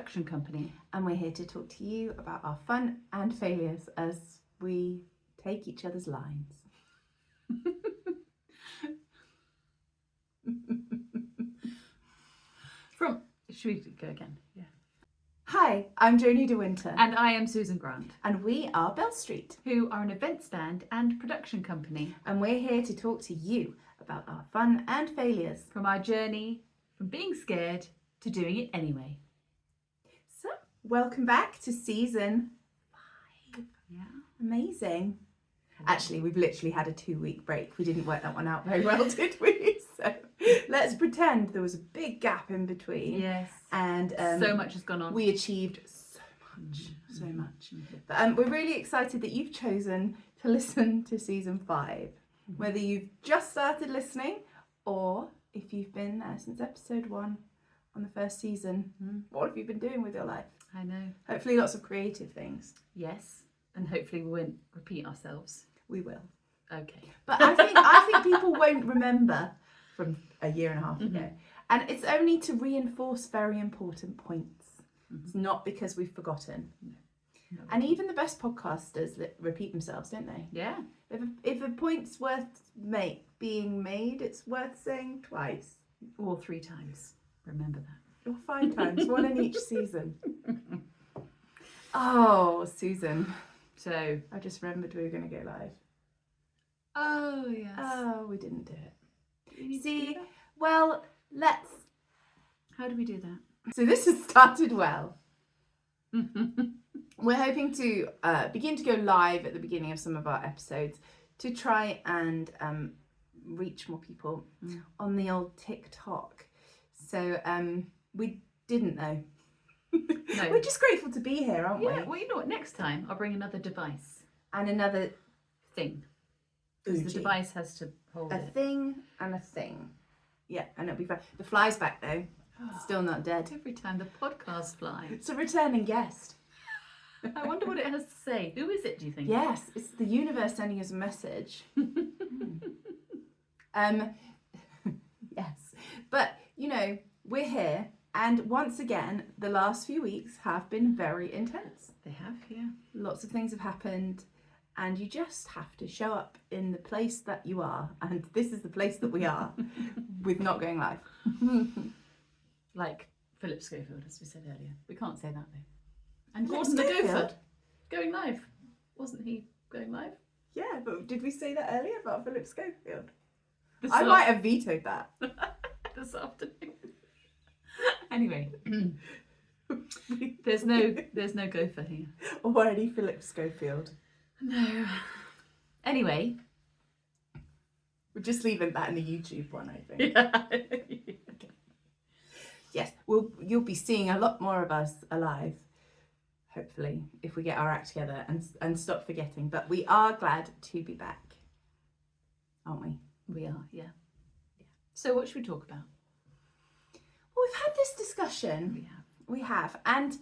production company. And we're here to talk to you about our fun and failures as we take each other's lines. Should we go again? Yeah. Hi, I'm Joni De Winter. And I am Susan Grant. And we are Bell Street, who are an events band and production company. And we're here to talk to you about our fun and failures. From our journey from being scared to doing it anyway. So, welcome back to season 5. Yeah. Amazing. Actually, we've literally had a 2-week break. We didn't work that one out very well, did we? So let's pretend there was a big gap in between. Yes. And so much has gone on. We achieved so much. But we're really excited that you've chosen to listen to season 5. Whether you've just started listening or if you've been there since episode 1 on the first season, what have you been doing with your life? I know. Hopefully lots of creative things. Yes. And hopefully we won't repeat ourselves. We will. Okay. But I think people won't remember from a year and a half ago. And it's only to reinforce very important points. It's not because we've forgotten. No. And even the best podcasters that repeat themselves, don't they? Yeah. If a point's worth being made, it's worth saying twice. Or 3 times. Remember that. Or 5 times, one in each season. Oh, Susan. So I just remembered we were going to go live. Oh, yes. Oh, we didn't do it. Do we need to See, do that? well, let's. How do we do that? So this has started well. We're hoping to begin to go live at the beginning of some of our episodes to try and reach more people on the old TikTok. So we didn't know. No. We're just grateful to be here, aren't we? Yeah, well, you know what? Next time I'll bring another device. And another thing. Because the device has to hold a it. thing and a thing. Yeah, and it'll be fine. The fly's back though. Still not dead. Every time the podcast flies. It's a returning guest. I wonder what it has to say. Who is it, do you think? Yes, it's the universe sending us a message. Yes. But, you know, we're here. And once again, the last few weeks have been very intense. They have, yeah. Lots of things have happened. And you just have to show up in the place that you are. And this is the place that we are with not going live. Like Philip Schofield, as we said earlier. We can't say that though. And Philip Gordon the Schofield? Gopher going live. Wasn't he going live? Yeah, but did we say that earlier about Philip Schofield? This I might have vetoed that. this afternoon. Anyway, there's no gopher here. Or any Philip Schofield. No. Anyway. We're just leaving that in the YouTube one, I think. Yeah. Okay. Yes, you'll be seeing a lot more of us alive, hopefully, if we get our act together and stop forgetting. But we are glad to be back, aren't we? We are, yeah. So what should we talk about? Well, we've had this discussion. We have. We have. And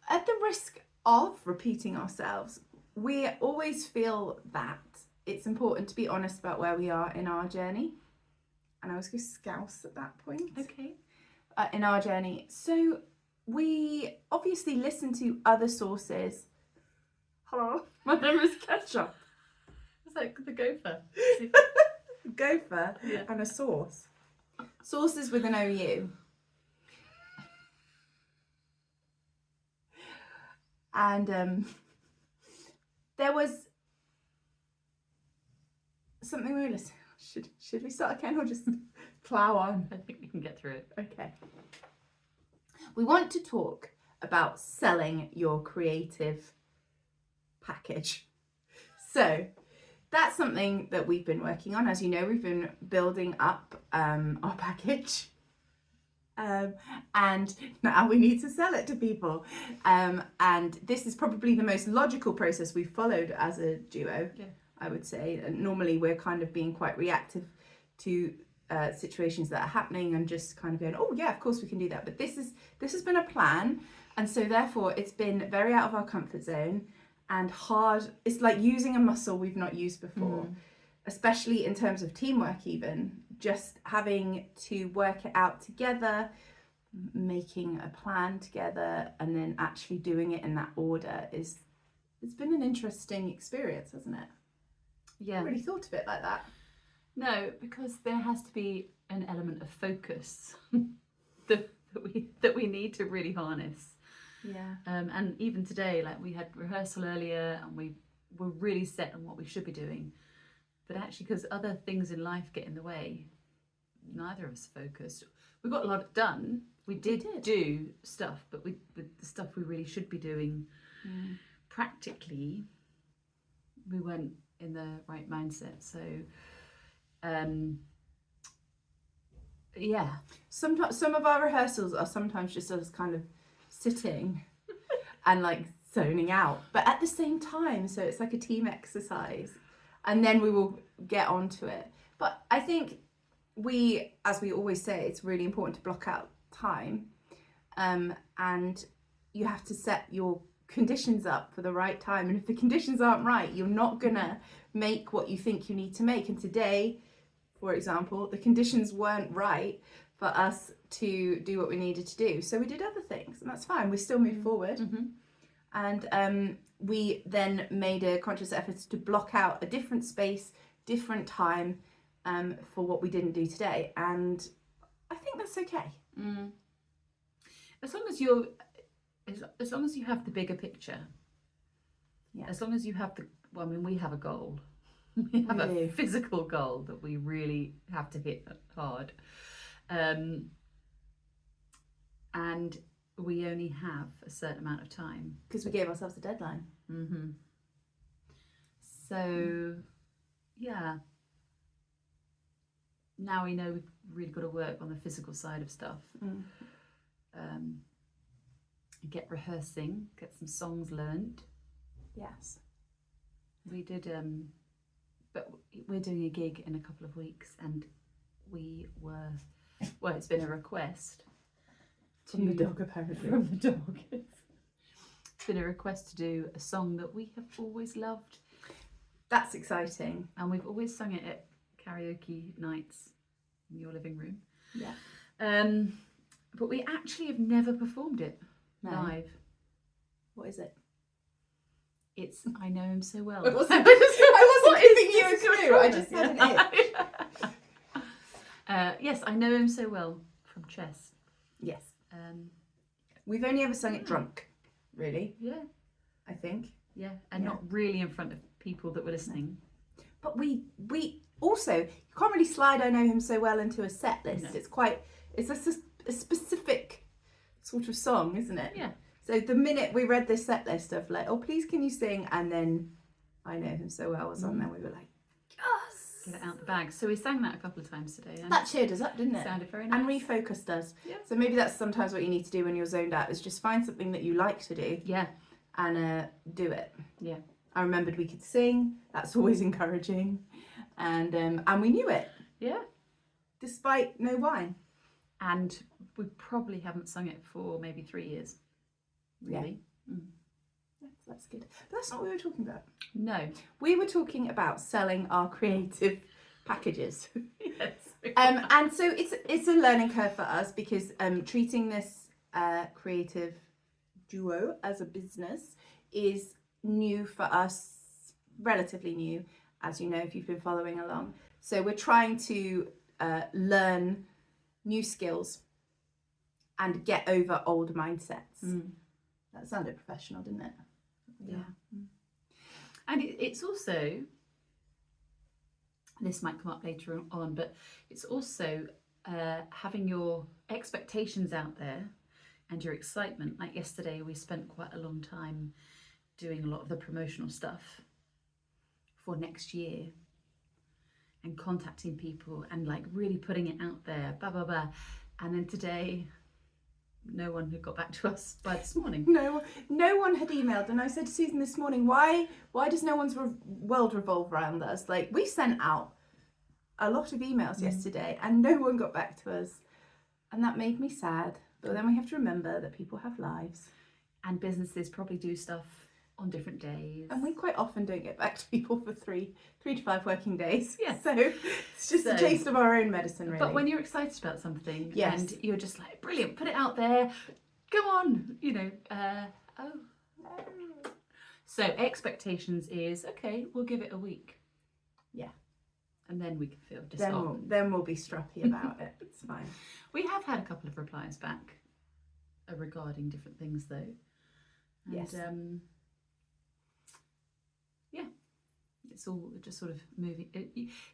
at the risk of repeating ourselves, we always feel that it's important to be honest about where we are in our journey. And I was going to scouse at that point. Okay. In our journey. So we obviously listen to other sources. Hello, my name is Ketchup. It's like the gopher. Gopher and a sauce. Sauces with an OU. And there was something we were listening. Should we start again or just plow on? I think we can get through it. Okay. We want to talk about selling your creative package. So that's something that we've been working on. As you know, we've been building up our package. And now we need to sell it to people. And this is probably the most logical process we've followed as a duo, I would say. And normally we're kind of being quite reactive to situations that are happening and just kind of going, oh yeah, of course we can do that. But this has been a plan. And so therefore it's been very out of our comfort zone and hard. It's like using a muscle we've not used before, especially in terms of teamwork even. Just having to work it out together, making a plan together and then actually doing it in that order it's been an interesting experience, hasn't it? Yeah. I haven't really thought of it like that. No, because there has to be an element of focus that we need to really harness. Yeah. And even today, like we had rehearsal earlier and we were really set on what we should be doing. But actually, because other things in life get in the way, neither of us focused. We got a lot done. We did do stuff, but the stuff we really should be doing, practically, we weren't in the right mindset. So, yeah. Sometimes some of our rehearsals are sometimes just us kind of sitting and like zoning out, but at the same time, so it's like a team exercise, and then we will get onto it. But I think as we always say, it's really important to block out time, and you have to set your conditions up for the right time. And if the conditions aren't right, you're not gonna make what you think you need to make. And today, for example, the conditions weren't right for us to do what we needed to do. So we did other things, and that's fine. We still moved forward. And we then made a conscious effort to block out a different space, different time for what we didn't do today. And I think that's okay. As long as you have the bigger picture. Yeah. As long as you have we have a goal. We have a physical goal that we really have to hit hard. And we only have a certain amount of time. Because we gave ourselves a deadline. So, yeah. Now we know we've really got to work on the physical side of stuff. Get rehearsing, get some songs learned. Yes. We did, but we're doing a gig in a couple of weeks, and it's been a request. From the dog, apparently. From the dog. It's been a request to do a song that we have always loved. That's exciting. And we've always sung it at karaoke nights in your living room. Yeah. But we actually have never performed it live. What is it? It's I Know Him So Well. I wasn't giving you a clue. I just had an itch. Yes, I Know Him So Well from Chess. Yes. We've only ever sung it drunk, really. Yeah. I think. Yeah, and not really in front of people that were listening. But we also, you can't really slide I Know Him So Well into a set list. No. It's a specific sort of song, isn't it? Yeah. So the minute we read this set list of like, oh, please can you sing? And then I Know Him So Well was on there, we were like, yes! Get it out the bag. So we sang that a couple of times today. And that cheered us up, didn't it? Sounded very nice. And refocused us. Yeah. So maybe that's sometimes what you need to do when you're zoned out, is just find something that you like to do. Yeah. And do it. Yeah. I remembered we could sing. That's always encouraging. And we knew it. Yeah. Despite no wine. And we probably haven't sung it for maybe 3 years. Really? Yeah. Yeah, that's good. But that's not what we were talking about. No. We were talking about selling our creative packages. Yes. And so it's a learning curve for us, because treating this creative duo as a business is new for us, relatively new, as you know, if you've been following along. So we're trying to learn new skills and get over old mindsets. That sounded professional, didn't it? Yeah. And it's also, this might come up later on, but it's also having your expectations out there and your excitement. Like yesterday, we spent quite a long time doing a lot of the promotional stuff for next year and contacting people and like really putting it out there, blah, blah, blah. And then today, no one had got back to us by this morning. No one had emailed. And I said to Susan this morning, why does no one's world revolve around us? Like, we sent out a lot of emails yesterday and no one got back to us. And that made me sad. But then we have to remember that people have lives. And businesses probably do stuff on different days. And we quite often don't get back to people for 3 to 5 working days. Yeah. So it's just a taste of our own medicine, really. But when you're excited about something, Yes. and you're just like, brilliant, put it out there, go on, you know. So expectations is, okay, we'll give it a week. Yeah. And then we can feel disheartened. Then we'll be stroppy about it. It's fine. We have had a couple of replies back regarding different things, though. And, Yes. Yeah, it's all just sort of moving.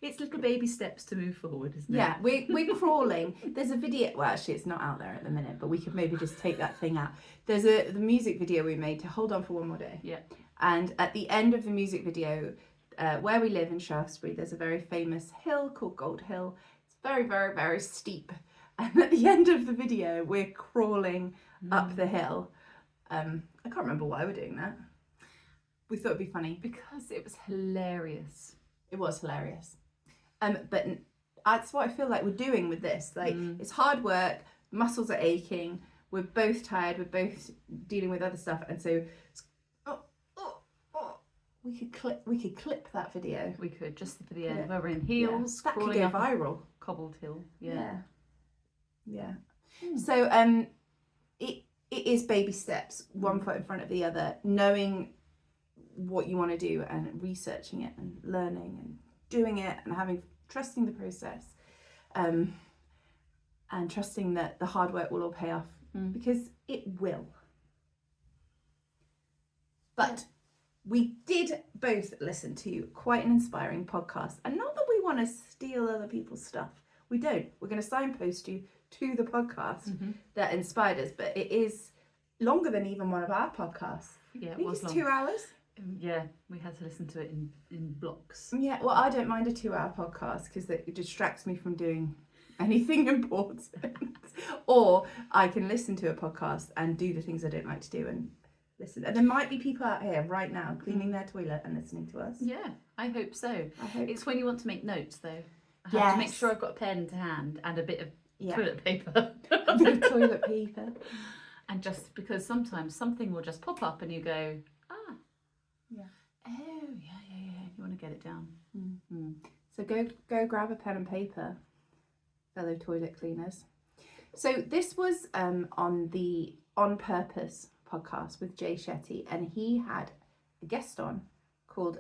It's little baby steps to move forward, isn't it? Yeah, we're crawling. There's a video. Well, actually, it's not out there at the minute, but we could maybe just take that thing out. There's the music video we made to Hold On For One More Day. Yeah. And at the end of the music video, where we live in Shaftesbury, there's a very famous hill called Gold Hill. It's very, very, very steep. And at the end of the video, we're crawling up the hill. I can't remember why we're doing that. We thought it'd be funny. Because it was hilarious. It was hilarious. But that's what I feel like we're doing with this. Like, it's hard work, muscles are aching, we're both tired, we're both dealing with other stuff, and so we could clip that video. We could, just for the end, where we're in heels, that could crawling go up viral. a cobbled hill. Yeah. So it is baby steps, one foot in front of the other, knowing what you want to do and researching it and learning and doing it and trusting the process, and trusting that the hard work will all pay off, because it will. But we did both listen to quite an inspiring podcast, and not that we want to steal other people's stuff. We don't. We're going to signpost you to the podcast that inspired us, but it is longer than even one of our podcasts. Yeah, I think was it's long. 2 hours. Yeah, we had to listen to it in blocks. Yeah, well, I don't mind a 2-hour podcast because it distracts me from doing anything important. Or I can listen to a podcast and do the things I don't like to do and listen. And there might be people out here right now cleaning their toilet and listening to us. Yeah, I hope so. I hope. It's when you want to make notes, though. I have to make sure I've got a pen to hand and a bit of toilet paper. A bit of toilet paper. And just because sometimes something will just pop up and you go, you want to get it down. So go grab a pen and paper, fellow toilet cleaners. So this was on the On Purpose podcast with Jay Shetty, and he had a guest on called,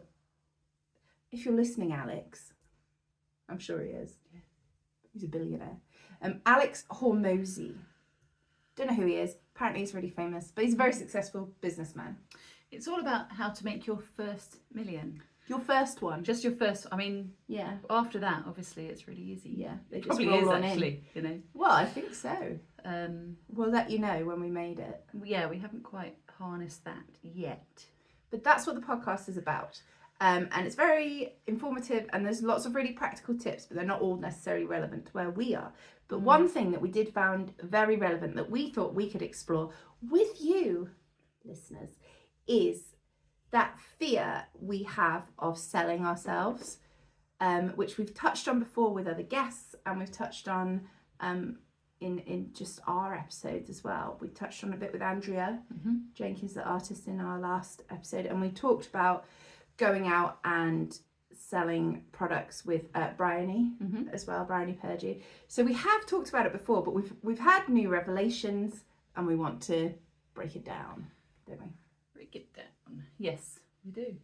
if you're listening, Alex, I'm sure he is. Yeah. He's a billionaire. Alex Hormozy. Don't know who he is. Apparently he's really famous, but he's a very successful businessman. It's all about how to make your first million. Your first one. Just your first. I mean, yeah. After that, obviously, it's really easy. Yeah, they just probably roll is on actually. in. You know. Well, I think so. We'll let you know when we made it. Yeah, we haven't quite harnessed that yet. But that's what the podcast is about. And it's very informative, and there's lots of really practical tips, but they're not all necessarily relevant to where we are. But one thing that we did found very relevant that we thought we could explore with you, listeners, is that fear we have of selling ourselves, which we've touched on before with other guests, and we've touched on in just our episodes as well. We touched on a bit with Andrea Jenkins, the artist, in our last episode, and we talked about going out and selling products with Bryony as well, Bryony Purdy. So we have talked about it before, but we've had new revelations, and we want to break it down, don't we? Break it down. Yes, we do.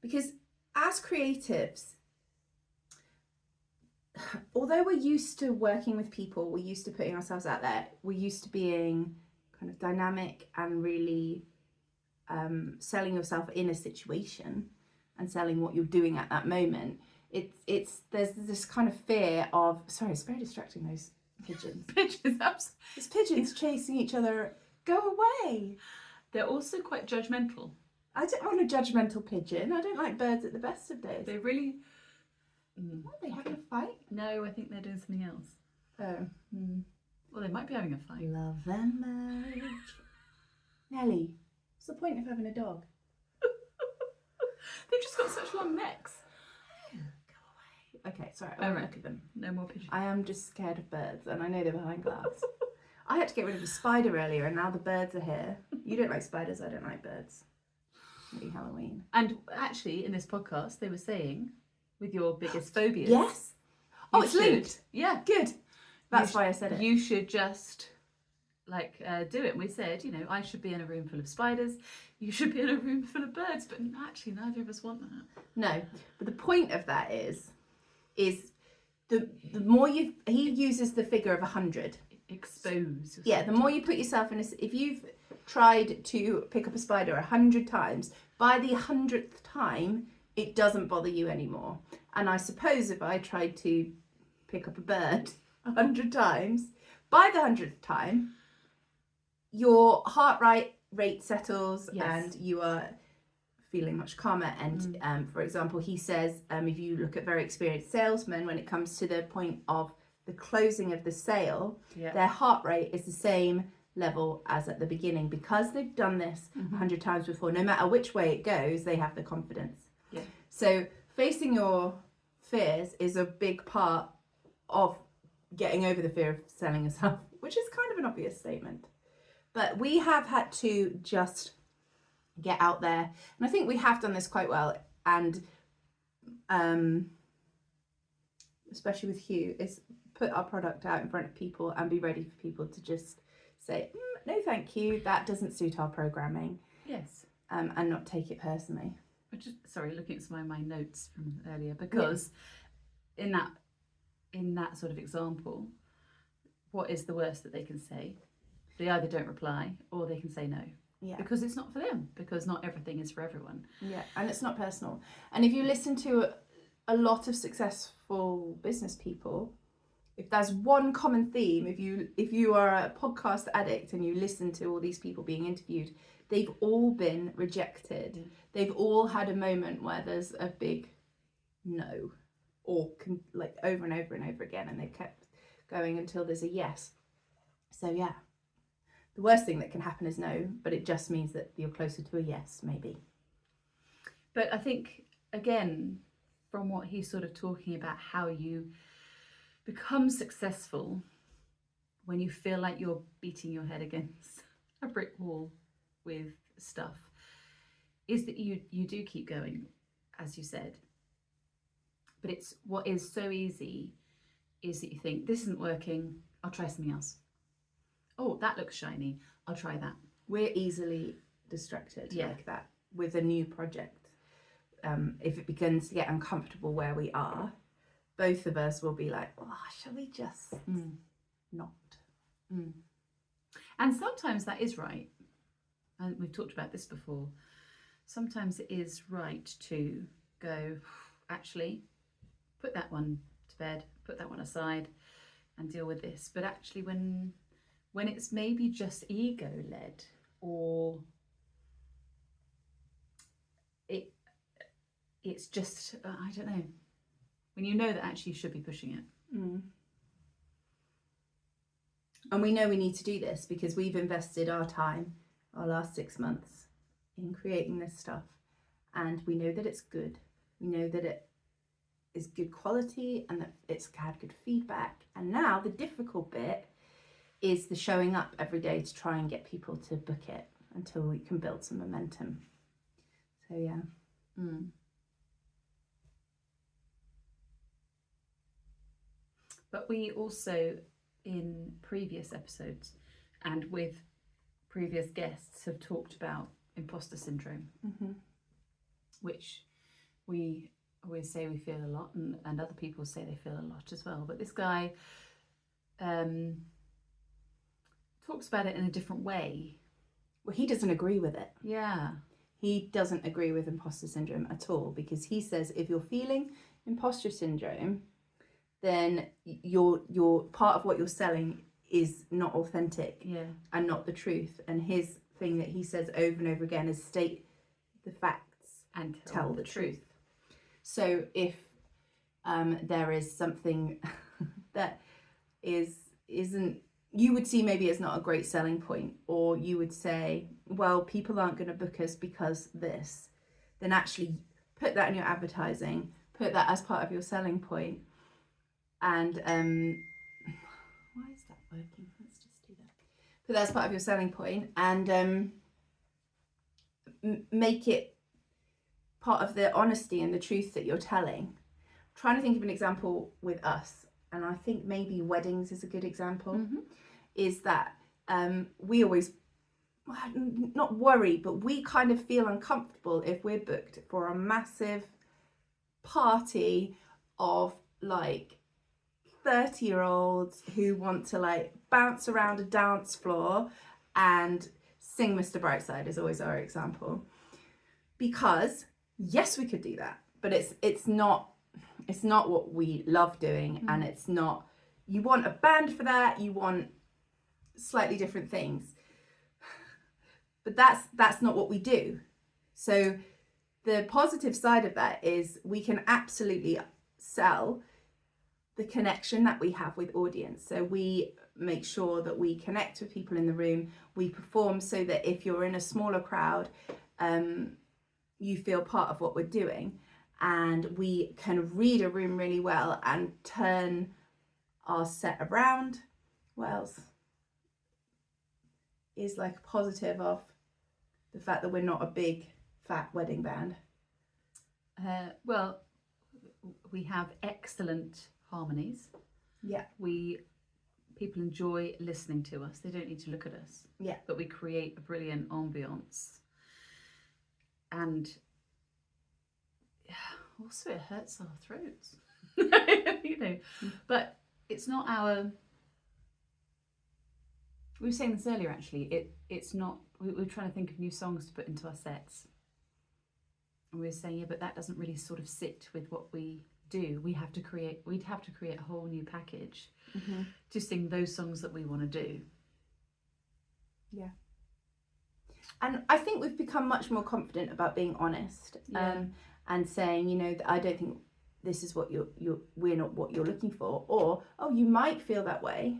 Because as creatives, although we're used to working with people, we're used to putting ourselves out there, we're used to being kind of dynamic and really selling yourself in a situation and selling what you're doing at that moment. There's this kind of fear of, sorry, it's very distracting, those pigeons. There's pigeons chasing each other. Go away. They're also quite judgmental. I don't want a judgmental pigeon. I don't like birds at the best of days. They really... Are they having a fight? No, I think they're doing something else. Oh. Well, they might be having a fight. Love them much. Nelly, what's the point of having a dog? They've just got such long necks. Oh, go away. Okay, sorry, I won't look at them. No more pigeons. I am just scared of birds, and I know they're behind glass. I had to get rid of a spider earlier, and now the birds are here. You don't like spiders, I don't like birds. definitely Halloween. And actually, in this podcast, they were saying, with your biggest phobias. Yes. Oh, it's linked. Yeah. Good. That's why I said it. You should just do it. And we said, I should be in a room full of spiders. You should be in a room full of birds. But actually, neither of us want that. No. But the point of that is the more he uses the figure of 100. Expose. Yeah, the more you put yourself in if you've tried to pick up a spider 100 times, by the 100th time, it doesn't bother you anymore. And I suppose if I tried to pick up a bird 100 times, by the 100th time, your heart rate settles, and you are feeling much calmer. And for example, he says, if you look at very experienced salesmen, when it comes to the point of the closing of the sale, their heart rate is the same level as at the beginning, because they've done this 100 times before. No matter which way it goes, they have the confidence. Yeah. So facing your fears is a big part of getting over the fear of selling yourself, which is kind of an obvious statement. But we have had to just get out there, and I think we have done this quite well, and especially with Hugh, is put our product out in front of people and be ready for people to just say, no thank you, that doesn't suit our programming. Yes. And not take it personally. Looking at some of my notes from earlier, because in that sort of example, what is the worst that they can say? They either don't reply or they can say no. Yeah. Because it's not for them, because not everything is for everyone. Yeah, and it's not personal. And if you listen to a lot of successful business people, if there's one common theme, if you are a podcast addict and you listen to all these people being interviewed, they've all been rejected. Yeah. They've all had a moment where there's a big no, or over and over and over again, and they've kept going until there's a yes. So yeah, the worst thing that can happen is no, but it just means that you're closer to a yes, maybe. But I think, again, from what he's sort of talking about, how you become successful when you feel like you're beating your head against a brick wall with stuff, is that you do keep going, as you said. But it's what is so easy is that you think, this isn't working, I'll try something else. Oh, that looks shiny, I'll try that. We're easily distracted like that with a new project. If it begins to get uncomfortable where we are, both of us will be like, shall we just not? And sometimes that is right. And we've talked about this before. Sometimes it is right to go, actually, put that one to bed, put that one aside and deal with this. But actually when it's maybe just ego-led, or it's just, I don't know, when you know that actually you should be pushing it. And we know we need to do this because we've invested our time, our last 6 months, in creating this stuff, and we know that it's good. We know that it is good quality and that it's had good feedback. And now the difficult bit is the showing up every day to try and get people to book it until we can build some momentum. So yeah. But we also, in previous episodes and with previous guests, have talked about imposter syndrome, which we always say we feel a lot, and other people say they feel a lot as well. But this guy talks about it in a different way. Well, he doesn't agree with it. Yeah. He doesn't agree with imposter syndrome at all, because he says if you're feeling imposter syndrome, then your part of what you're selling is not authentic and not the truth. And his thing that he says over and over again is state the facts and tell the truth. So if there is something that isn't, you would see maybe it's not a great selling point, or you would say, well, people aren't going to book us because this, then actually put that in your advertising, put that as part of your selling point. And why is that working? Let's just do that. Put that as part of your selling point, and make it part of the honesty and the truth that you're telling. I'm trying to think of an example with us, and I think maybe weddings is a good example. Is that we always not worry, but we kind of feel uncomfortable if we're booked for a massive party of like 30-year-olds who want to like bounce around a dance floor and sing Mr. Brightside is always our example. Because yes, we could do that, but it's not what we love doing, and it's not, you want a band for that, you want slightly different things. But that's not what we do. So the positive side of that is we can absolutely sell the connection that we have with audience. So we make sure that we connect with people in the room. We perform so that if you're in a smaller crowd, you feel part of what we're doing. And we can read a room really well and turn our set around. What else is like a positive of the fact that we're not a big fat wedding band? Well, we have excellent harmonies. Yeah. People enjoy listening to us. They don't need to look at us. Yeah. But we create a brilliant ambience. And also it hurts our throats. But it's not our, we were saying this earlier actually, it's not, we were trying to think of new songs to put into our sets. And we were saying, yeah, but that doesn't really sort of sit with what we do. We'd have to create a whole new package to sing those songs that we want to do. Yeah. And I think we've become much more confident about being honest, and saying, you know, I don't think this is what we're not what you're looking for, or, oh, you might feel that way,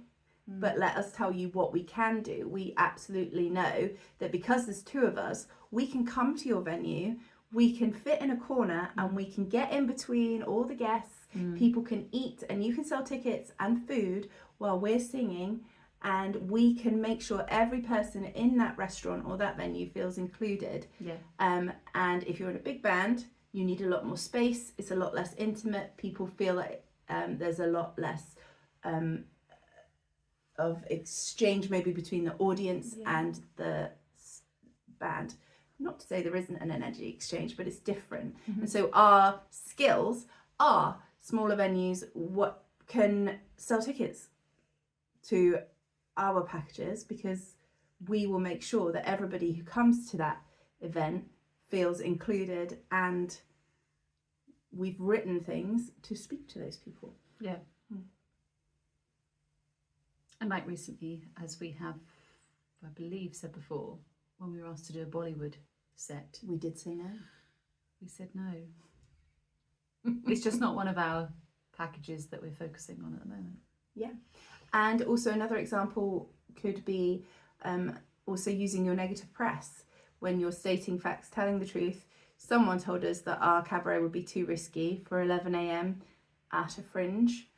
but let us tell you what we can do. We absolutely know that because there's two of us, we can come to your venue, we can fit in a corner, and we can get in between all the guests. People can eat, and you can sell tickets and food while we're singing, and we can make sure every person in that restaurant or that venue feels included. Yeah. And if you're in a big band, you need a lot more space. It's a lot less intimate. People feel like there's a lot less of exchange maybe between the audience and the band. Not to say there isn't an energy exchange, but it's different. And so our skills are smaller venues what can sell tickets to our packages, because we will make sure that everybody who comes to that event feels included, and we've written things to speak to those people. Yeah. And like recently, as we have, I believe, said before, when we were asked to do a Bollywood set, we did say no. We said no. It's just not one of our packages that we're focusing on at the moment. Yeah. And also another example could be also using your negative press when you're stating facts, telling the truth. Someone told us that our cabaret would be too risky for 11 a.m. at a fringe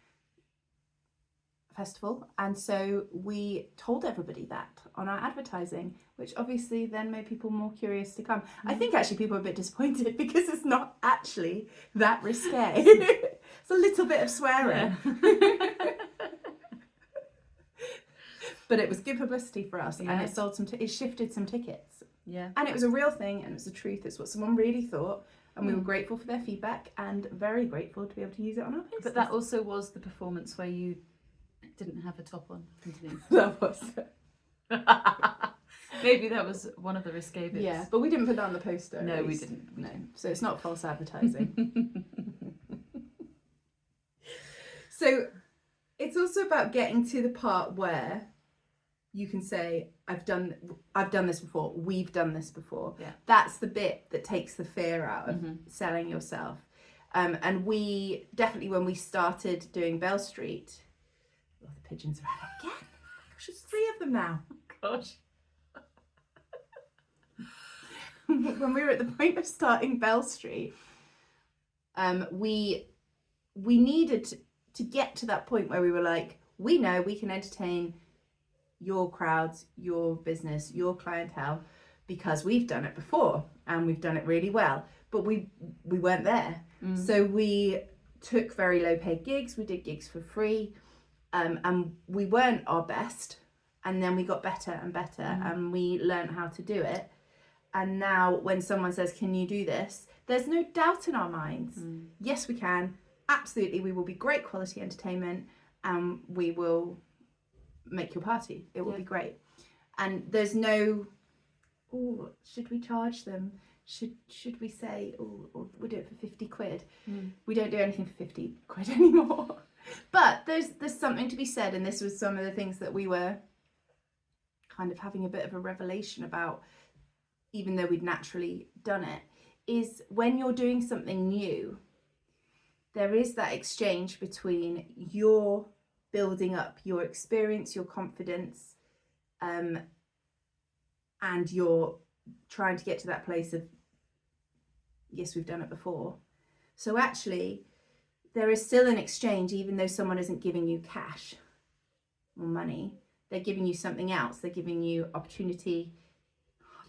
festival, and so we told everybody that on our advertising, which obviously then made people more curious to come. I think actually people are a bit disappointed because it's not actually that risque. It's a little bit of swearing. Yeah. But it was good publicity for us, and it sold it shifted some tickets. Yeah. And it was a real thing, and it was the truth. It's what someone really thought, and we were grateful for their feedback and very grateful to be able to use it on our posters. But that also was the performance where you didn't have a top on underneath. That was. Maybe that was one of the risque bits. Yeah, but we didn't put that on the poster. No, we didn't. No, so it's not false advertising. So it's also about getting to the part where you can say, I've done this before, we've done this before. Yeah. That's the bit that takes the fear out of selling yourself. And we definitely, when we started doing Bell Street, the pigeons ran out again. Gosh, there's 3 of them now. Gosh. When we were at the point of starting Bell Street, we needed to get to that point where we were like, we know we can entertain your crowds, your business, your clientele, because we've done it before and we've done it really well. but we weren't there. So we took very low paid gigs, we did gigs for free, and we weren't our best, and then we got better and better, and we learned how to do it. And now when someone says, can you do this, there's no doubt in our minds. Yes, we can. Absolutely, we will be great quality entertainment, and we will make your party. It will be great. And there's no, oh, should we charge them? Should we say, oh, we'll do it for 50 quid? We don't do anything for 50 quid anymore. But there's something to be said, and this was some of the things that we were kind of having a bit of a revelation about, even though we'd naturally done it, is when you're doing something new, there is that exchange between your building up your experience, your confidence, and you're trying to get to that place of, yes, we've done it before. So actually, there is still an exchange, even though someone isn't giving you cash or money. They're giving you something else. They're giving you opportunity.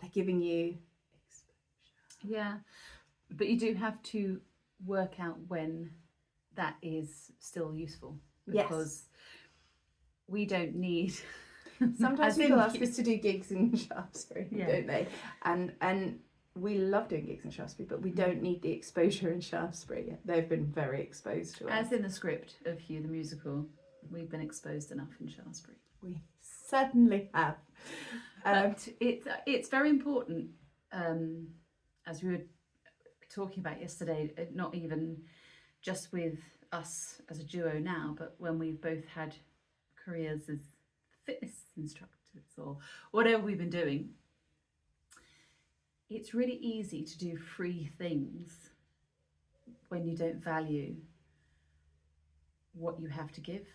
They're giving you exposure. Yeah, but you do have to work out when that is still useful, because we don't need. Sometimes people ask us to do gigs in Shaftesbury, don't they? And we love doing gigs in Shaftesbury, but we don't need the exposure in Shaftesbury. They've been very exposed to us. As in the script of Hugh the Musical, we've been exposed enough in Shaftesbury. We certainly have. But it's very important, as we were talking about yesterday, not even just with us as a duo now, but when we've both had careers as fitness instructors or whatever we've been doing, it's really easy to do free things when you don't value what you have to give,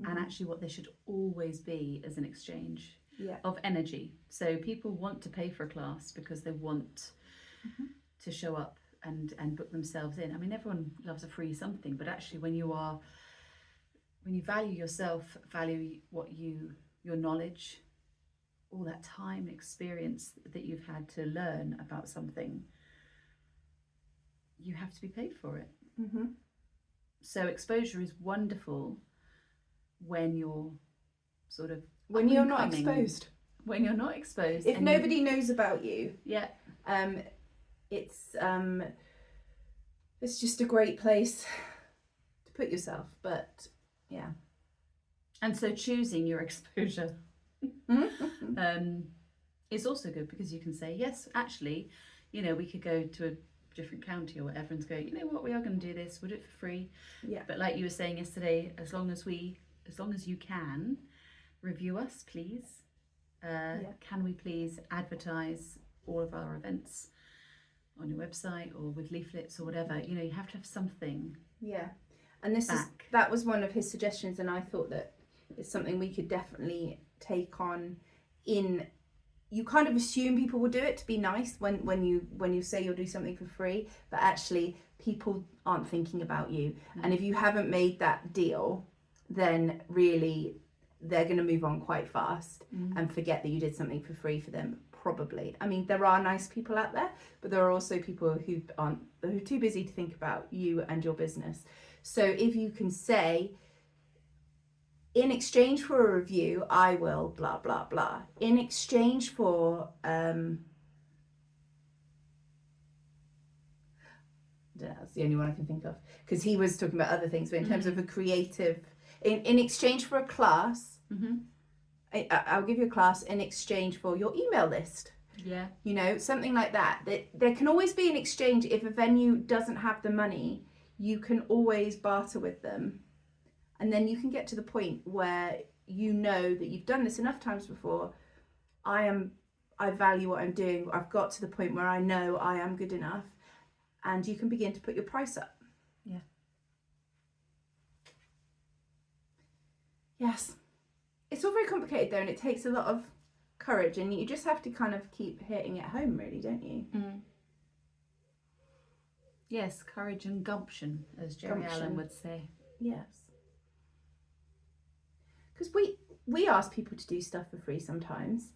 and actually what there should always be as an exchange of energy. So people want to pay for a class because they want to show up and book themselves in. I mean, everyone loves a free something, but actually when you value yourself, value your knowledge, all that time and experience that you've had to learn about something, you have to be paid for it. So exposure is wonderful when you're sort of when you're not exposed. When you're not exposed. If nobody knows about you, it's just a great place to put yourself. But and so choosing your exposure is also good, because you can say, yes, actually, we could go to a different county or whatever and go, you know what, we are going to do this, we'll do it for free. But like you were saying yesterday, as long as you can review us, please. Can we please advertise all of our events on your website or with leaflets or whatever? You have to have something. And that was one of his suggestions, and I thought that it's something we could definitely take on. You kind of assume people will do it to be nice when you say you'll do something for free, but actually people aren't thinking about you. And if you haven't made that deal, then really they're going to move on quite fast and forget that you did something for free for them, probably. I mean, there are nice people out there, but there are also people who are too busy to think about you and your business. So if you can say, in exchange for a review, I will blah, blah, blah. In exchange for, that's the only one I can think of, because he was talking about other things, but in terms of a creative, in exchange for a class, I'll give you a class in exchange for your email list. Something like that. There can always be an exchange. If a venue doesn't have the money, you can always barter with them. And then you can get to the point where you know that you've done this enough times before. I value what I'm doing. I've got to the point where I know I am good enough, and you can begin to put your price up. Yes. It's all very complicated though, and it takes a lot of courage, and you just have to kind of keep hitting it home, really, don't you? Yes, courage and gumption, as Jerry Allen would say. Yes. Because we ask people to do stuff for free sometimes,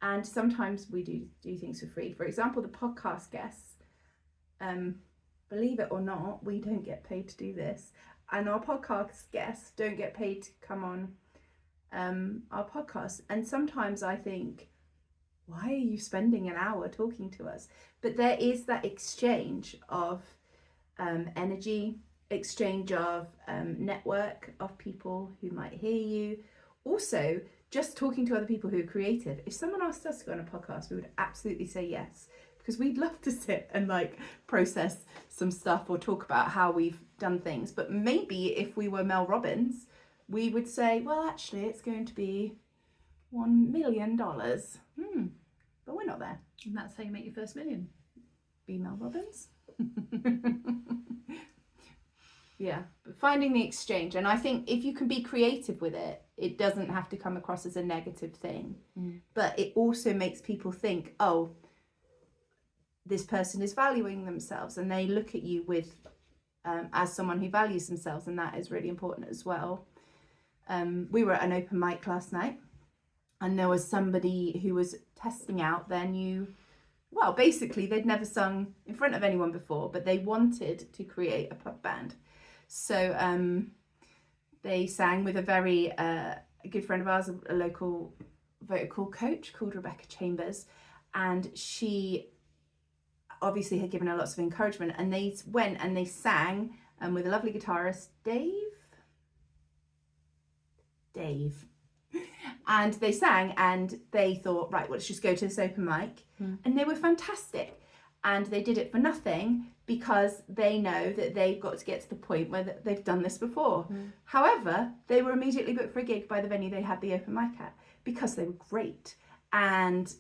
and sometimes we do things for free. For example, the podcast guests, believe it or not, we don't get paid to do this, and our podcast guests don't get paid to come on our podcast. And sometimes I think, why are you spending an hour talking to us? But there is that exchange of energy, exchange of network of people who might hear you. Also, just talking to other people who are creative. If someone asked us to go on a podcast, we would absolutely say yes, because we'd love to sit and like process some stuff or talk about how we've done things. But maybe if we were Mel Robbins, we would say, well, actually, it's going to be $1 million. But we're not there. And that's how you make your first million. Be Mel Robbins. Yeah, but finding the exchange. And I think if you can be creative with it, it doesn't have to come across as a negative thing. But it also makes people think, oh, this person is valuing themselves, and they look at you with as someone who values themselves, and that is really important as well. We were at an open mic last night, and there was somebody who was testing out their new, well, basically they'd never sung in front of anyone before, but they wanted to create a pub band. So they sang with a very a good friend of ours, a local vocal coach called Rebecca Chambers, and she obviously had given her lots of encouragement, and they went and they sang with a lovely guitarist, Dave. And they sang, and they thought, right, well, let's just go to this open mic. And they were fantastic. And they did it for nothing, because they know that they've got to get to the point where they've done this before. However, they were immediately booked for a gig by the venue they had the open mic at, because they were great. And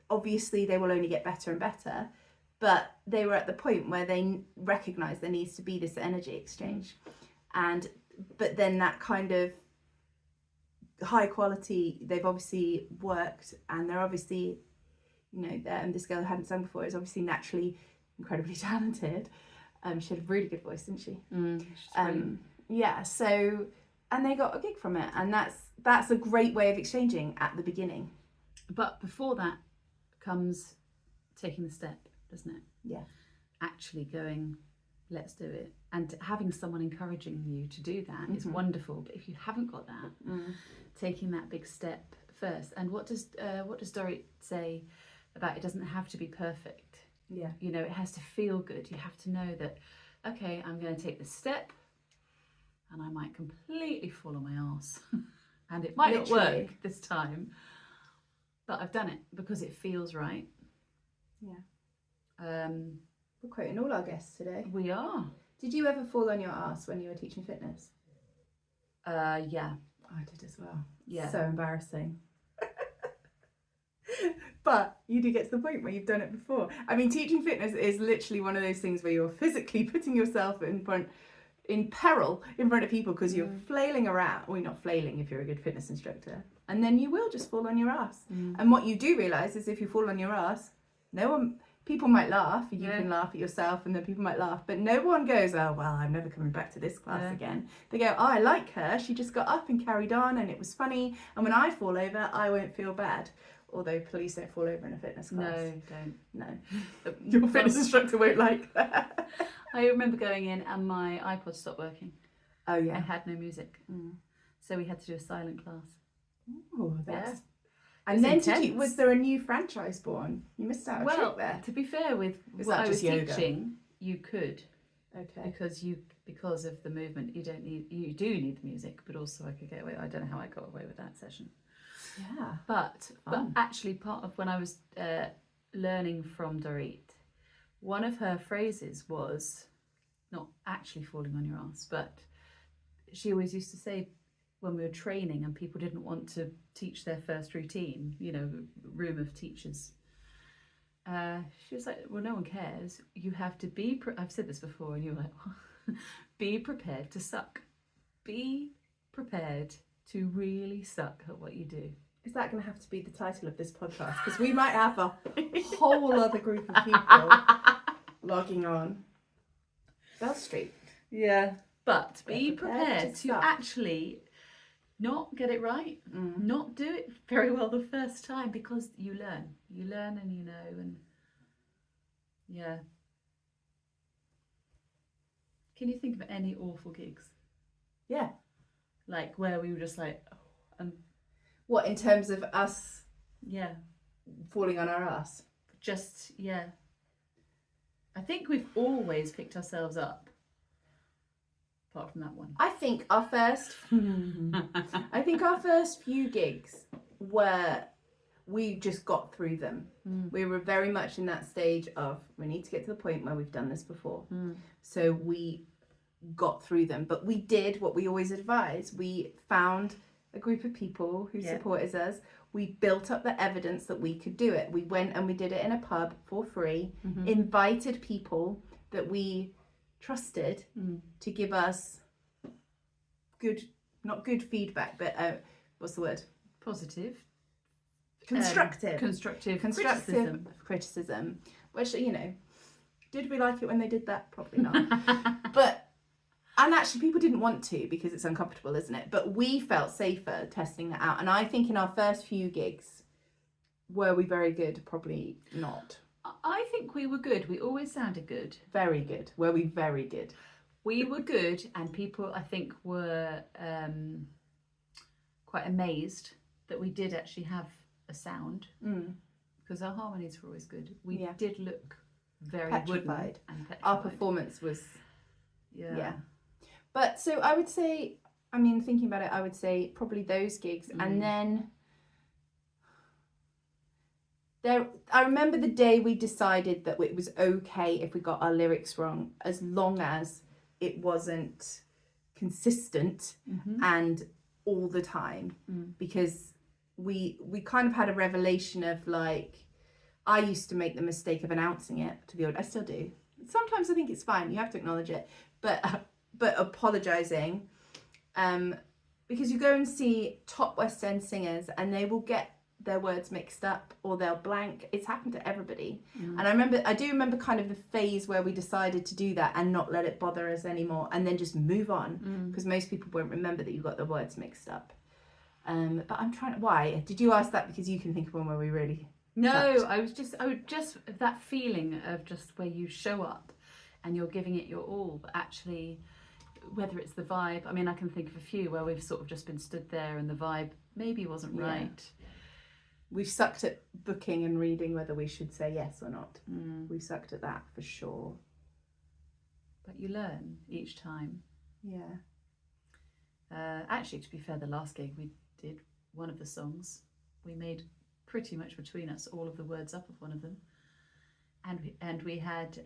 obviously they will only get better and better, but they were at the point where they recognised there needs to be this energy exchange. But then that kind of high quality, they've obviously worked, and they're obviously, you know, this girl who hadn't sung before is obviously naturally incredibly talented. She had a really good voice, didn't she? Yeah, so, and they got a gig from it, and that's a great way of exchanging at the beginning. But before that comes taking the step, doesn't it? Yeah. Actually going, let's do it. And having someone encouraging you to do that is wonderful. But if you haven't got that, taking that big step first. And what does Dorit say about it doesn't have to be perfect? Yeah. You know, it has to feel good. You have to know that, okay, I'm going to take this step, and I might completely fall on my arse. And it might not work this time, but I've done it because it feels right. Yeah. We're quoting all our guests today. We are. Did you ever fall on your arse when you were teaching fitness? Yeah. I did as well. Yeah. So embarrassing. But you do get to the point where you've done it before. I mean, teaching fitness is literally one of those things where you're physically putting yourself in peril in front of people, because you're flailing around. Well, you're not flailing if you're a good fitness instructor. And then you will just fall on your ass. And what you do realise is if you fall on your ass, people might laugh, you can laugh at yourself, and then people might laugh, but no one goes, oh, well, I'm never coming back to this class again. They go, oh, I like her, she just got up and carried on, and it was funny, and when I fall over, I won't feel bad. Although police don't fall over in a fitness class. No, don't. No. Your fitness instructor won't like that. I remember going in and my iPod stopped working. Oh, yeah. I had no music. So we had to do a silent class. Oh, that's... Yeah. And then was there a new franchise born? You missed out a trick there. To be fair, with what I was teaching, you could. Okay. Because of the movement, you do need the music, but also I could get away. I don't know how I got away with that session. Yeah. But actually, part of when I was learning from Dorit, one of her phrases was not actually falling on your ass, but she always used to say, when we were training and people didn't want to teach their first routine, you know, room of teachers, she was like, well, no one cares. You have to be, I've said this before, and you were like, be prepared to suck. Be prepared to really suck at what you do. Is that going to have to be the title of this podcast? Because we might have a whole other group of people logging on. Bell Street. Yeah. But be prepared to actually not get it right, not do it very well the first time, because you learn and you know, and yeah. Can you think of any awful gigs? Yeah. Like where we were just like, What, in terms of us yeah, falling on our ass? just, yeah. I think we've always picked ourselves up, apart from that one. I think our first few gigs were, we just got through them. We were very much in that stage of, we need to get to the point where we've done this before. So we got through them. But we did what we always advise. We found a group of people who supported us. We built up the evidence that we could do it. We went and we did it in a pub for free, invited people that we trusted to give us not good feedback, but what's the word? Positive. Constructive Criticism. Which, you know, did we like it when they did that? Probably not. But, and actually people didn't want to because it's uncomfortable, isn't it? But we felt safer testing that out. And I think in our first few gigs, were we very good? Probably not. I think we were good. We always sounded good. Very good. Were we very good? We were good, and people, I think, were quite amazed that we did actually have a sound, because our harmonies were always good. We did look very petrified. And petrified. Our performance was, yeah. But so I would say, I mean, thinking about it, I would say probably those gigs, and then I remember the day we decided that it was okay if we got our lyrics wrong, as long as it wasn't consistent and all the time, because we kind of had a revelation of, like, I used to make the mistake of announcing it to the audience. I still do. Sometimes I think it's fine. You have to acknowledge it, but apologising, because you go and see top West End singers and they will get their words mixed up or they'll blank. It's happened to everybody. And I do remember kind of the phase where we decided to do that and not let it bother us anymore, and then just move on, because most people won't remember that you got the words mixed up. But I'm trying to, why? Did you ask that because you can think of one where we really No, I would just that feeling of just where you show up and you're giving it your all, but actually, whether it's the vibe, I mean, I can think of a few where we've sort of just been stood there and the vibe maybe wasn't right. We've sucked at booking and reading whether we should say yes or not. We've sucked at that for sure. But you learn each time. Yeah. Actually, to be fair, the last gig we did, one of the songs, we made pretty much between us all of the words up of one of them, and we had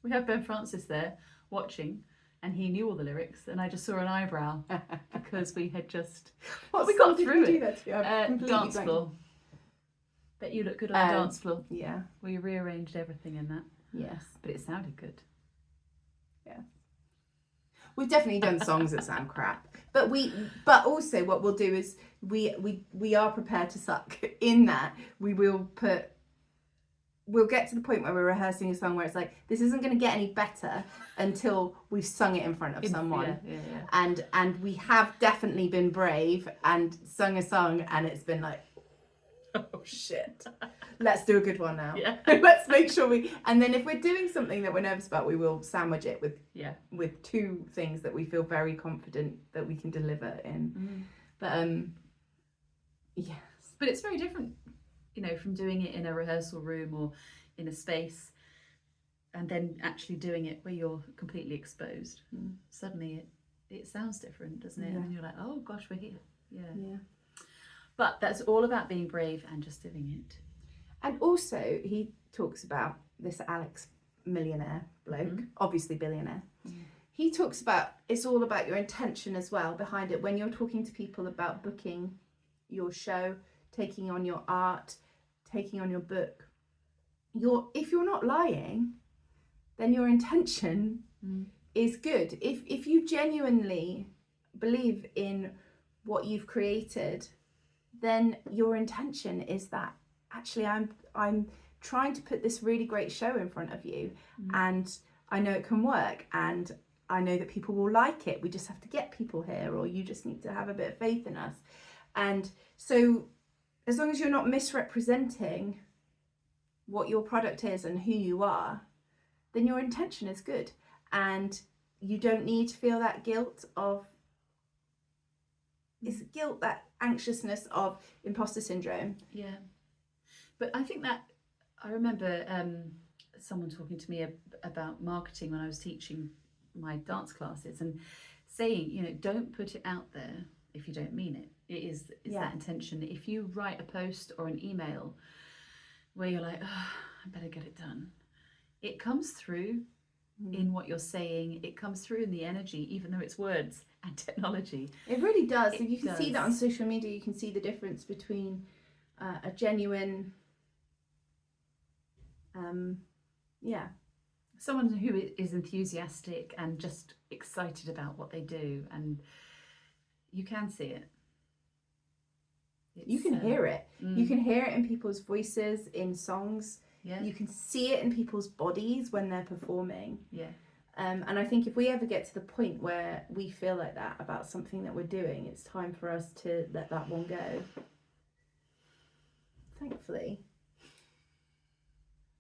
Ben Francis there watching, and he knew all the lyrics, and I just saw an eyebrow because we had just we got through it. Dance floor. Bet you look good on the dance floor. Yeah, we rearranged everything in that. Yes, but it sounded good. Yeah. We've definitely done songs that sound crap, but also what we'll do is we are prepared to suck in that. We'll get to the point where we're rehearsing a song where it's like, this isn't going to get any better until we've sung it in front of someone. Yeah. And we have definitely been brave and sung a song, and it's been like, oh shit, let's do a good one now. Yeah. Let's make sure and then if we're doing something that we're nervous about, we will sandwich it with two things that we feel very confident that we can deliver in. But yes, but it's very different, you know, from doing it in a rehearsal room or in a space and then actually doing it where you're completely exposed. Suddenly it sounds different, doesn't it? And you're like, oh gosh, we're here. Yeah. But that's all about being brave and just doing it. And also, he talks about this Alex millionaire bloke, obviously billionaire. He talks about it's all about your intention as well behind it. When you're talking to people about booking your show, taking on your art, taking on your book, if you're not lying, then your intention is good. If you genuinely believe in what you've created, then your intention is that actually I'm trying to put this really great show in front of you, and I know it can work, and I know that people will like it. We just have to get people here, or you just need to have a bit of faith in us. And so as long as you're not misrepresenting what your product is and who you are, then your intention is good. And you don't need to feel that guilt of, it's guilt, that anxiousness of imposter syndrome. Yeah. But I think that, I remember someone talking to me about marketing when I was teaching my dance classes and saying, you know, don't put it out there if you don't mean it. It is that intention. If you write a post or an email where you're like, oh, I better get it done, it comes through in what you're saying. It comes through in the energy, even though it's words and technology. It really does. If you can see that on social media, you can see the difference between a genuine, someone who is enthusiastic and just excited about what they do, and you can see it. You can hear it. You can hear it in people's voices, in songs. Yeah. You can see it in people's bodies when they're performing. Yeah. And I think if we ever get to the point where we feel like that about something that we're doing, it's time for us to let that one go. Thankfully,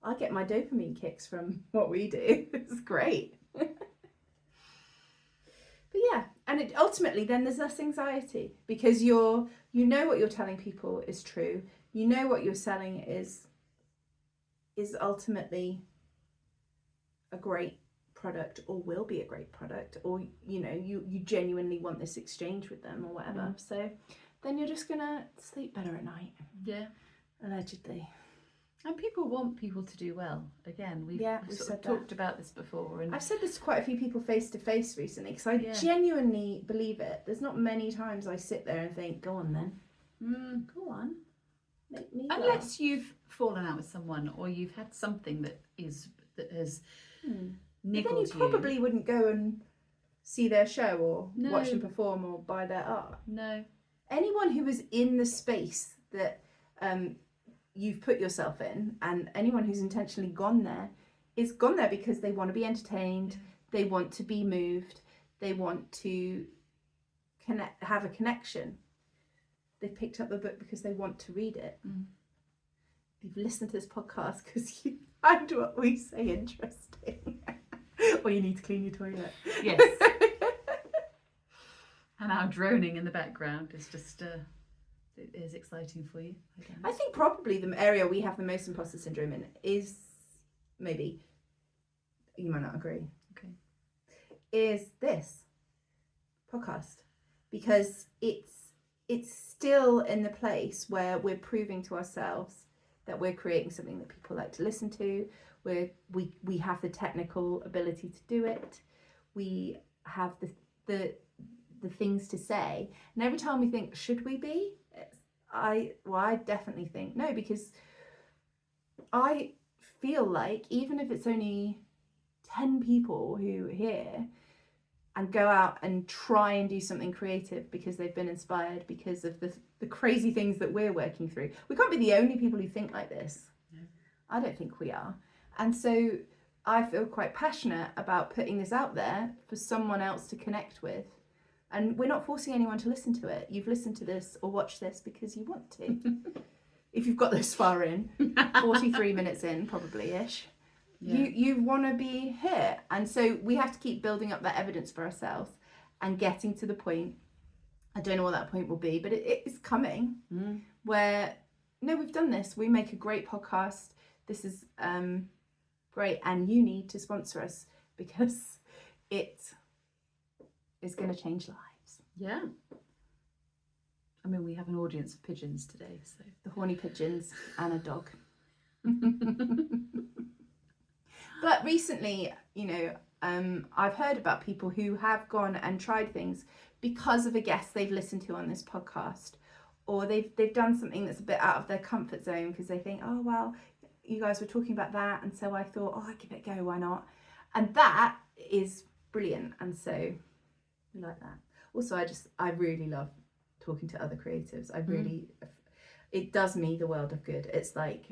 I get my dopamine kicks from what we do. It's great. But yeah, and ultimately then there's less anxiety because you know what you're telling people is true. You know what you're selling is ultimately a great product, or will be a great product, or you know, you genuinely want this exchange with them or whatever. So then you're just gonna sleep better at night. Yeah. Allegedly. And people want people to do well. Again, we've sort of talked about this before. And I've said this to quite a few people face to face recently because I genuinely believe it. There's not many times I sit there and think, go on then. Go on. Make me Unless you've fallen out with someone or you've had something that has niggled you. Then you probably wouldn't go and see their show or watch them perform or buy their art. No. Anyone who is in the space that you've put yourself in, and anyone who's intentionally gone there is gone there because they want to be entertained, they want to be moved, they want to have a connection. They've picked up the book because they want to read it. You've listened to this podcast because you find what we say interesting. Or you need to clean your toilet. Yes. And our droning in the background is just it is exciting for you. I think probably the area we have the most imposter syndrome in is, maybe you might not agree, is this podcast, because it's still in the place where we're proving to ourselves that we're creating something that people like to listen to. We have the technical ability to do it. We have the things to say, and every time we think, should we be? I definitely think no, because I feel like even if it's only 10 people who hear and go out and try and do something creative because they've been inspired because of the crazy things that we're working through, we can't be the only people who think like this. No. I don't think we are. And so I feel quite passionate about putting this out there for someone else to connect with. And we're not forcing anyone to listen to it. You've listened to this or watched this because you want to. If you've got this far in, 43 minutes in, probably-ish, you want to be here. And so we have to keep building up that evidence for ourselves and getting to the point, I don't know what that point will be, but it is coming, where, no, we've done this. We make a great podcast. This is great. And you need to sponsor us because it is going to change lives. Yeah. I mean, we have an audience of pigeons today, so the horny pigeons and a dog. But recently, you know, I've heard about people who have gone and tried things because of a guest they've listened to on this podcast, or they've done something that's a bit out of their comfort zone because they think, oh well, you guys were talking about that, and so I thought, oh, I'll give it a go, why not? And that is brilliant, and so we like that. Also, I really love talking to other creatives. I really, it does me the world of good. It's like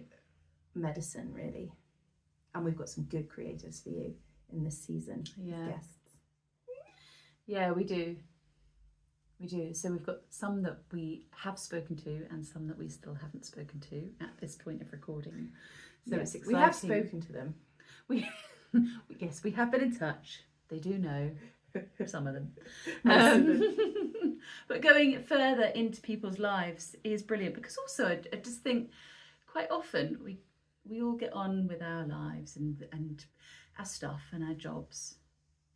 medicine, really. And we've got some good creatives for you in this season. Guests. Yeah, we do. We do. So we've got some that we have spoken to and some that we still haven't spoken to at this point of recording. So it's exciting. We have spoken to them. Yes, we have been in touch. They do know, some of them. Most of them. But going further into people's lives is brilliant, because also I just think quite often we all get on with our lives and our stuff and our jobs,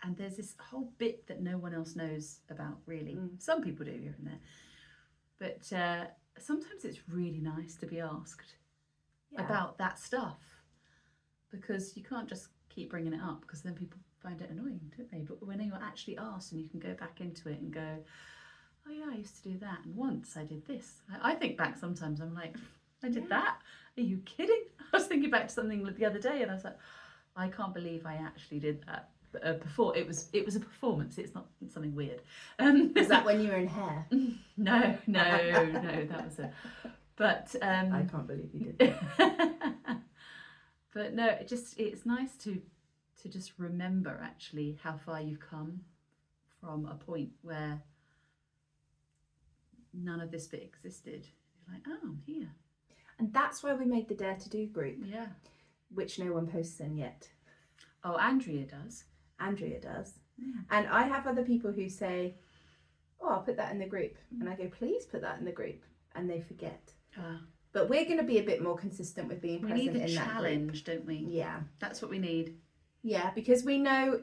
and there's this whole bit that no one else knows about, really. Some people do here and there, but sometimes it's really nice to be asked about that stuff, because you can't just keep bringing it up, because then people find it annoying, don't they? But when you're actually asked and you can go back into it and go, oh yeah, I used to do that, and once I did this. I think back sometimes, I'm like, I did that? Are you kidding? I was thinking back to something the other day and I was like, I can't believe I actually did that. Before it was a performance, it's not something weird. Was that when you were in hair? No, that was it. But I can't believe you did that. But no, it's nice to just remember actually how far you've come from a point where none of this bit existed. You're like, oh, I'm here. And that's why we made the Dare to Do group. Yeah. Which no one posts in yet. Oh, Andrea does. Andrea does. And I have other people who say, oh, I'll put that in the group. And I go, please put that in the group. And they forget. But we're going to be a bit more consistent with being present in that group. We need a challenge, don't we? Yeah. That's what we need. Yeah, because we know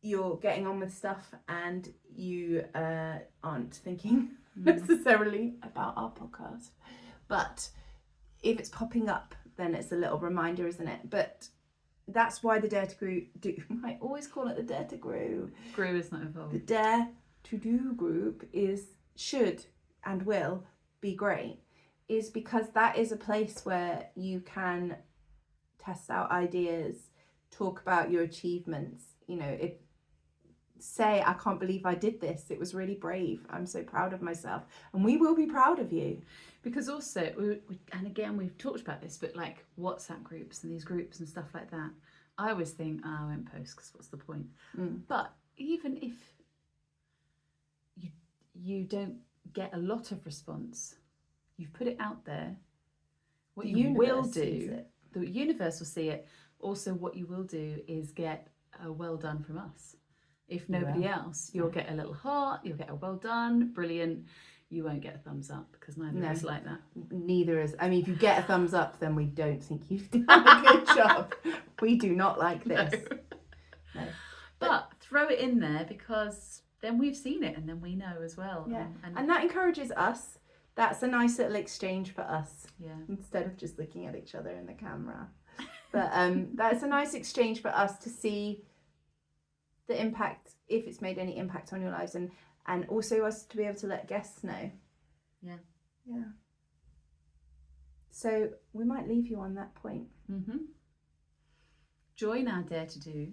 you're getting on with stuff and you aren't thinking necessarily about our podcast. But if it's popping up, then it's a little reminder, isn't it? But that's why the Dare to Do, I always call it the Dare to Grow. Grow is not involved. The Dare to Do group should and will be great, is because that is a place where you can test out ideas, talk about your achievements, say, I can't believe I did this. It was really brave. I'm so proud of myself. And we will be proud of you. Because also, and again, we've talked about this, but like WhatsApp groups and these groups and stuff like that, I always think, oh, I won't post because what's the point? But even if you don't get a lot of response, you've put it out there. What you will do, the universe will see it. Also, what you will do is get a well done from us. If nobody else, you'll get a little heart, you'll get a well done, brilliant. You won't get a thumbs up, because neither of us like that. Neither is. I mean, if you get a thumbs up, then we don't think you've done a good job. We do not like this. No. But throw it in there, because then we've seen it and then we know as well. Yeah. And that encourages us. That's a nice little exchange for us. Yeah. Instead of just looking at each other in the camera. But that's a nice exchange for us to see the impact, if it's made any impact on your lives, and also us to be able to let guests know. Yeah. So we might leave you on that point. Join our Dare to Do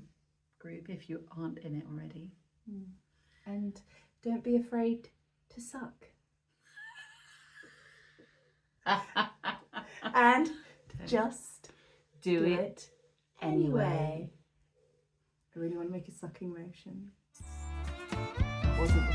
group if you aren't in it already. And don't be afraid to suck. And just do it anyway. I really want to make a sucking motion. That wasn't